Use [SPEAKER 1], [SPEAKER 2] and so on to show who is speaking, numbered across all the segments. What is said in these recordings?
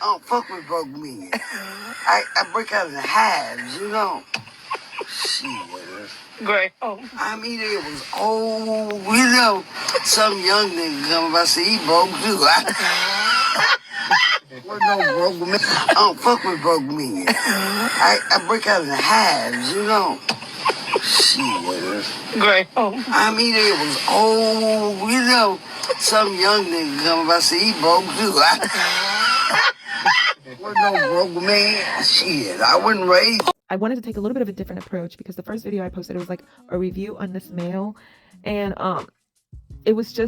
[SPEAKER 1] don't fuck with broke men. I break out in halves, you know. Shit.
[SPEAKER 2] Great. Oh.
[SPEAKER 1] I mean, it was old, you know. Some young nigga come up, I say, he broke too. What no broke men? I don't fuck with broke men. I break out in halves, you know. Shit.
[SPEAKER 2] Great. Oh.
[SPEAKER 1] I mean, it was old, you know. Some young nigga come up, I say, he broke too. What no broke man? Shit, I wouldn't raise.
[SPEAKER 3] I wanted to take a little bit of a different approach because the first video I posted, it was like a review on this male, and it was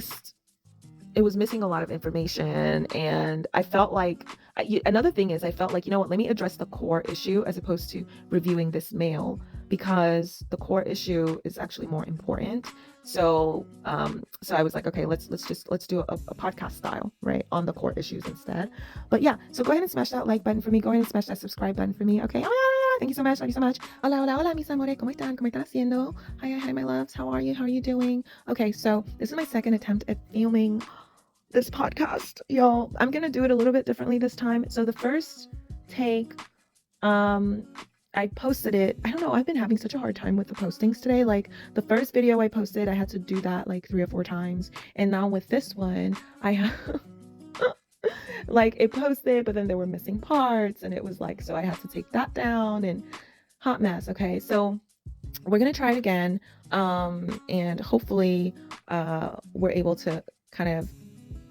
[SPEAKER 3] missing a lot of information, and I felt like another thing is I felt like, you know what, let me address the core issue as opposed to reviewing this male, because the core issue is actually more important. So I was like, okay, let's do a podcast style, right, on the core issues instead. But yeah, so go ahead and smash that like button for me. Go ahead and smash that subscribe button for me. Okay. Thank you so much. Thank you so much. Hola, hola, hola, mis amores. ¿Cómo están? ¿Cómo están haciendo? Hi, my loves. How are you? How are you doing? Okay, so this is my second attempt at filming this podcast, y'all. I'm gonna do it a little bit differently this time. So the first take, I posted it. I don't know. I've been having such a hard time with the postings today. Like the first video I posted, I had to do that like 3 or 4 times. And now with this one, I have like it posted, but then there were missing parts, and it was like, so I had to take that down, and hot mess. Okay. So we're going to try it again. And hopefully, we're able to kind of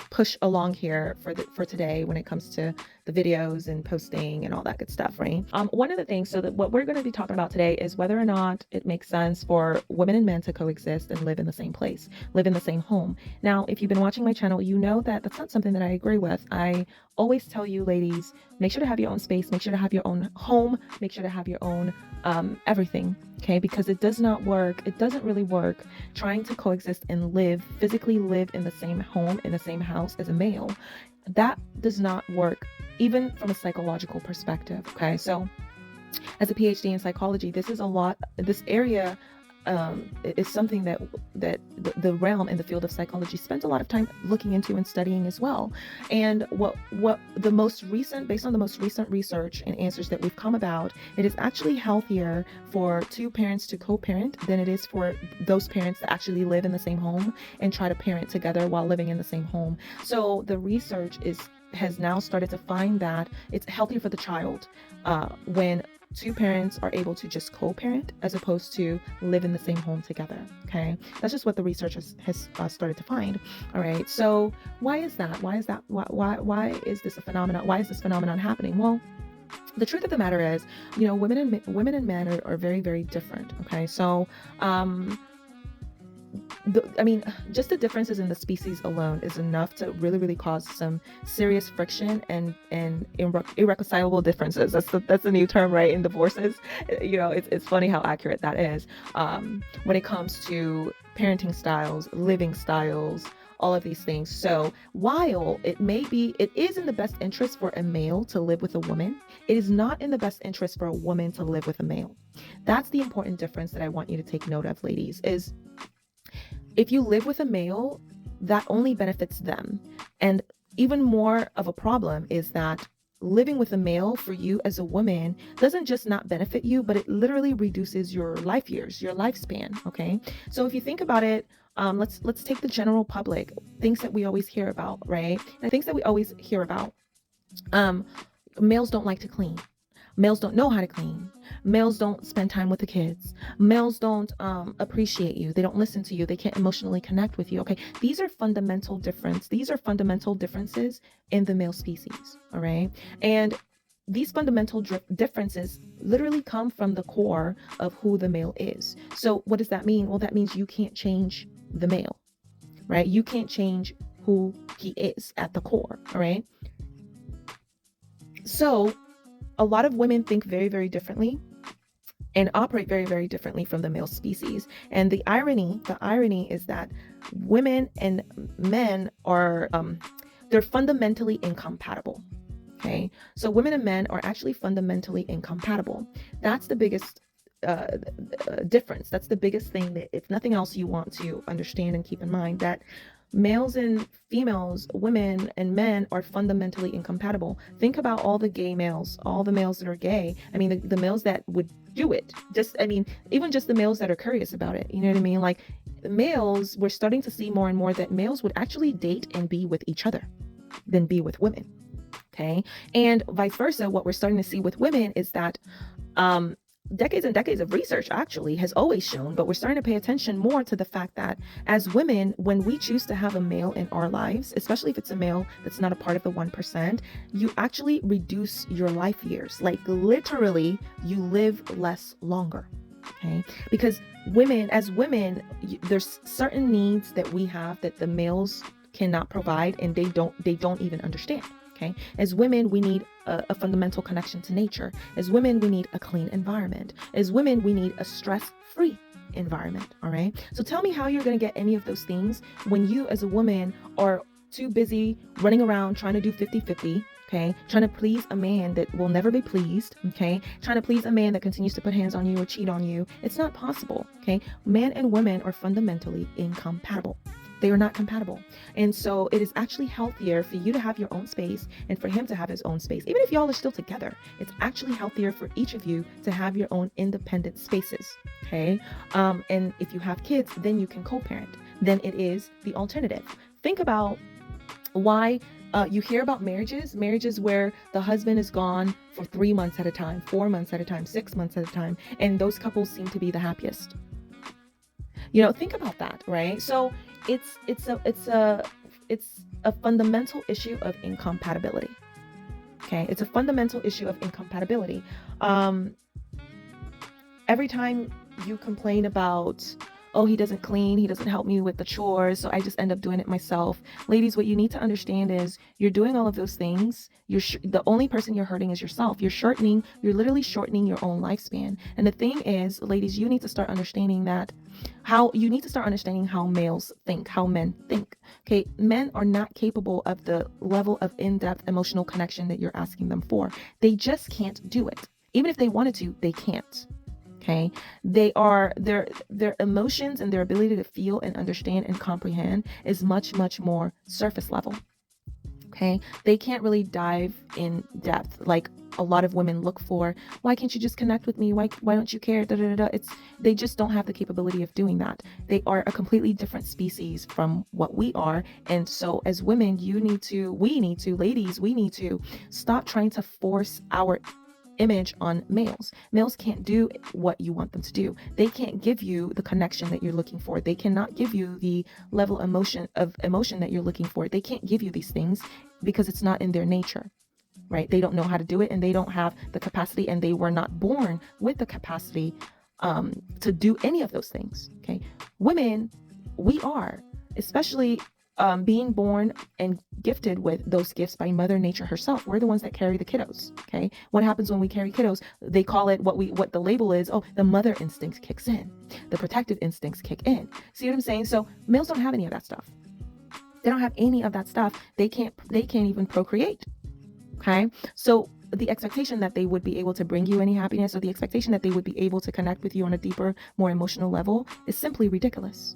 [SPEAKER 3] push along here for today when it comes to the videos and posting and all that good stuff, right? One of the things, so that what we're going to be talking about today is whether or not it makes sense for women and men to coexist and live in the same place, live in the same home. Now, if you've been watching my channel, you know that that's not something that I agree with. I always tell you, ladies, make sure to have your own space, make sure to have your own home, make sure to have your own everything, okay? Because it does not work. It doesn't really work trying to coexist and physically live in the same home, in the same house as a male. That does not work, even from a psychological perspective, okay? So as a PhD in psychology, this area is something that the realm in the field of psychology spends a lot of time looking into and studying as well. And what the most recent, based on the most recent research and answers that we've come about, it is actually healthier for 2 parents to co-parent than it is for those parents to actually live in the same home and try to parent together while living in the same home. So the research has now started to find that it's healthier for the child when 2 parents are able to just co-parent as opposed to live in the same home together. Okay, that's just what the research has started to find. All right, so why is that? Why is this a phenomenon? Why is this phenomenon happening? Well, the truth of the matter is, you know, women and men are very, very different. Okay, so just the differences in the species alone is enough to really cause some serious friction and irreconcilable differences. That's the new term, right, in divorces. You know, it's funny how accurate that is when it comes to parenting styles, living styles, all of these things. So while it is in the best interest for a male to live with a woman, it is not in the best interest for a woman to live with a male. That's the important difference that I want you to take note of, ladies, is if you live with a male, that only benefits them. And even more of a problem is that living with a male for you as a woman doesn't just not benefit you, but it literally reduces your life years, your lifespan. Okay. So if you think about it, let's take the general public, things that we always hear about, right? And things that we always hear about, males don't like to clean. Males don't know how to clean. Males don't spend time with the kids. Males don't appreciate you. They don't listen to you. They can't emotionally connect with you. Okay, these are fundamental differences. These are fundamental differences in the male species. All right, and these fundamental differences literally come from the core of who the male is. So what does that mean? Well, that means you can't change the male, right? You can't change who he is at the core. All right. So a lot of women think very, very differently and operate very, very differently from the male species. And the irony is that women and men are, they're fundamentally incompatible. Okay. So women and men are actually fundamentally incompatible. That's the biggest difference. That's the biggest thing that, if nothing else, you want to understand and keep in mind, that Males and females, women and men are fundamentally incompatible. Think about all the gay males, all the males that are gay. I mean, the males that would do it. Even just the males that are curious about it. You know what I mean? Like, males, we're starting to see more and more that males would actually date and be with each other than be with women. Okay. And vice versa, what we're starting to see with women is that decades and decades of research actually has always shown, but we're starting to pay attention more to the fact that as women, when we choose to have a male in our lives, especially if it's a male that's not a part of the 1%, you actually reduce your life years. Like, literally, you live less longer. Okay. Because as women, there's certain needs that we have that the males cannot provide, and they don't even understand. Okay. As women, we need a fundamental connection to nature. As women, we need a clean environment. As women, we need a stress-free environment. All right. So tell me how you're going to get any of those things when you as a woman are too busy running around trying to do 50-50. Okay. Trying to please a man that will never be pleased. Okay. Trying to please a man that continues to put hands on you or cheat on you. It's not possible. Okay. Men and women are fundamentally incompatible. They are not compatible. And so it is actually healthier for you to have your own space and for him to have his own space. Even if y'all are still together, it's actually healthier for each of you to have your own independent spaces. Okay. And if you have kids, then you can co-parent. Then it is the alternative. Think about why you hear about marriages where the husband is gone for 3 months at a time, 4 months at a time, 6 months at a time, and those couples seem to be the happiest. Think about that, right? So it's a fundamental issue of incompatibility. Okay, it's a fundamental issue of incompatibility. Every time you complain about, oh, he doesn't clean, he doesn't help me with the chores, so I just end up doing it myself. Ladies, what you need to understand is you're doing all of those things. The only person you're hurting is yourself. You're literally shortening your own lifespan. And the thing is, ladies, you need to start understanding how males think, how men think. Okay, men are not capable of the level of in-depth emotional connection that you're asking them for. They just can't do it. Even if they wanted to, they can't. Okay, their emotions and their ability to feel and understand and comprehend is much, much more surface level. Okay, they can't really dive in depth like a lot of women look for. Why can't you just connect with me? Why don't you care? They just don't have the capability of doing that. They are a completely different species from what we are. And so as women, ladies, we need to stop trying to force our image on males. Males can't do what you want them to do. They can't give you the connection that you're looking for. They cannot give you the level of emotion that you're looking for. They can't give you these things because it's not in their nature, right? They don't know how to do it, and they don't have the capacity, and they were not born with the capacity to do any of those things. Okay, women, we are, especially being born and gifted with those gifts by Mother Nature herself. We're the ones that carry the kiddos. Okay, what happens when we carry kiddos? They call it what the label is. Oh, the mother instinct kicks in, the protective instincts kick in. See what I'm saying? So males don't have any of that stuff. They don't have any of that stuff. They can't even procreate. Okay, so the expectation that they would be able to bring you any happiness, or the expectation that they would be able to connect with you on a deeper, more emotional level, is simply ridiculous.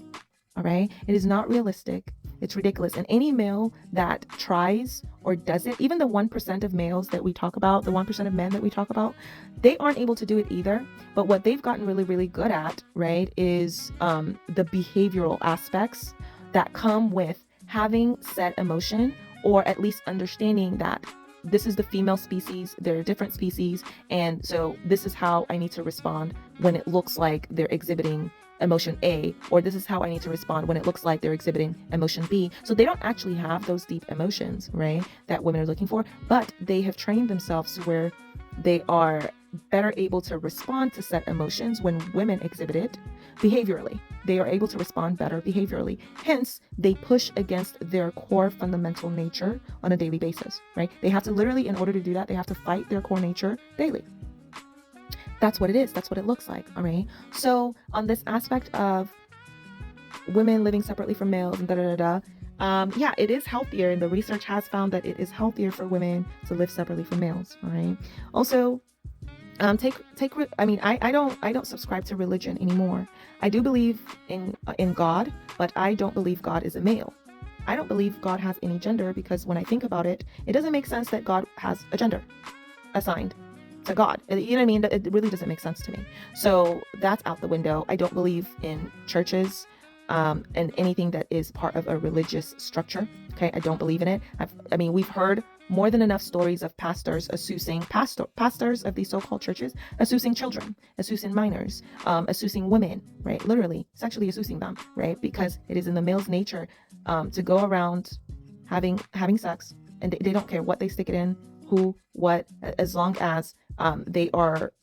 [SPEAKER 3] All right, it is not realistic. It's ridiculous. And any male that tries or does it, even the 1% of males that we talk about, the 1% of men that we talk about, they aren't able to do it either. But what they've gotten really, really good at, right, is the behavioral aspects that come with having said emotion, or at least understanding that this is the female species, there are different species, and so this is how I need to respond when it looks like they're exhibiting emotion A, or this is how I need to respond when it looks like they're exhibiting emotion B. So they don't actually have those deep emotions, right, that women are looking for, but they have trained themselves to where they are better able to respond to set emotions when women exhibit it behaviorally. They are able to respond better behaviorally. Hence, they push against their core fundamental nature on a daily basis, right? They have to literally, in order to do that, they have to fight their core nature daily. That's what it is. That's what it looks like. All right. So on this aspect of women living separately from males and yeah, it is healthier. And the research has found that it is healthier for women to live separately from males. All right. Also, I don't subscribe to religion anymore. I do believe in God, but I don't believe God is a male. I don't believe God has any gender, because when I think about it, it doesn't make sense that God has a gender assigned to God. You know what I mean? It really doesn't make sense to me. So that's out the window. I don't believe in churches and anything that is part of a religious structure. Okay, I don't believe in it. I mean, we've heard more than enough stories of pastors pastors of these so-called churches assousing children, assousing minors, assousing women, right? Literally sexually assousing them, right? Because it is in the male's nature to go around having sex, and they don't care what they stick it in, who, what, as long as they are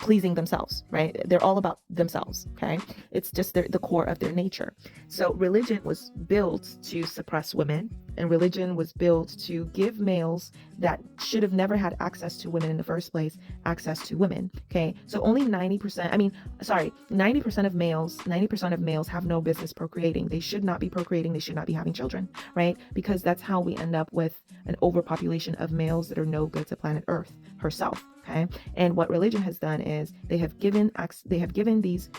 [SPEAKER 3] pleasing themselves, right? They're all about themselves, okay? It's just the core of their nature. So religion was built to suppress women, and religion was built to give males that should have never had access to women in the first place access to women, okay? So only 90% of males have no business procreating. They should not be procreating. They should not be having children, right? Because that's how we end up with an overpopulation of males that are no good to planet Earth herself. Okay, and what religion has done is they have given these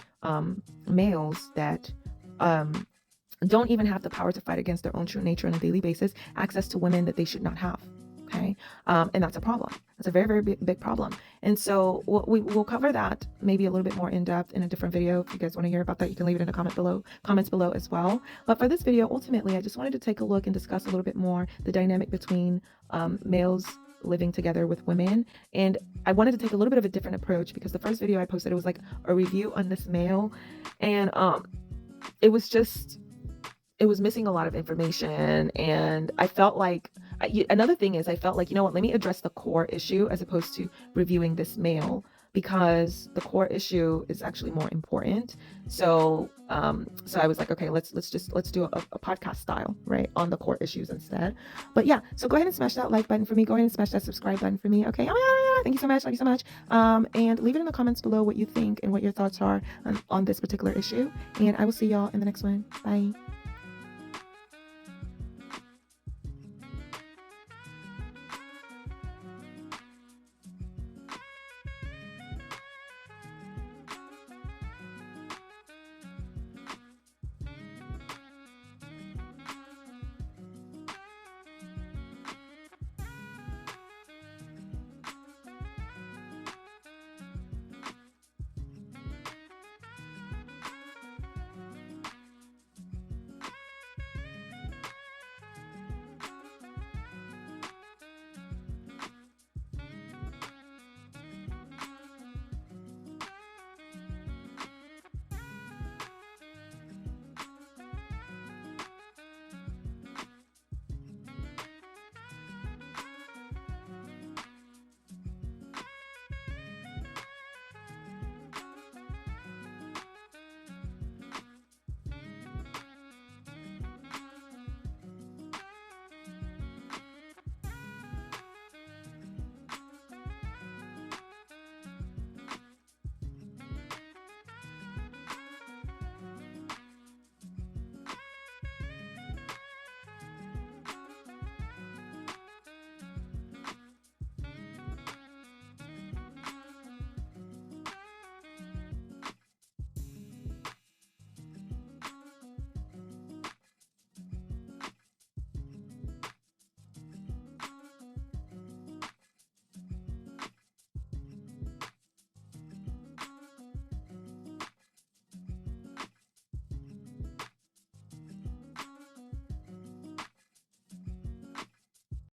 [SPEAKER 3] males that don't even have the power to fight against their own true nature on a daily basis access to women that they should not have. Okay, and that's a problem. That's a very, very big problem. And so we'll cover that maybe a little bit more in depth in a different video. If you guys want to hear about that, you can leave it in the comments below as well. But for this video, ultimately, I just wanted to take a look and discuss a little bit more the dynamic between males living together with women. And I wanted to take a little bit of a different approach, because the first video I posted, it was like a review on this male, and it was missing a lot of information. And I felt like another thing is I felt like, you know what, let me address the core issue as opposed to reviewing this male, because the core issue is actually more important. So I was like, okay, let's do a podcast style, right, on the core issues instead. But yeah, so go ahead and smash that like button for me. Go ahead and smash that subscribe button for me. Okay, thank you so much. Thank you so much. And leave it in the comments below what you think and what your thoughts are on this particular issue. And I will see y'all in the next one. Bye.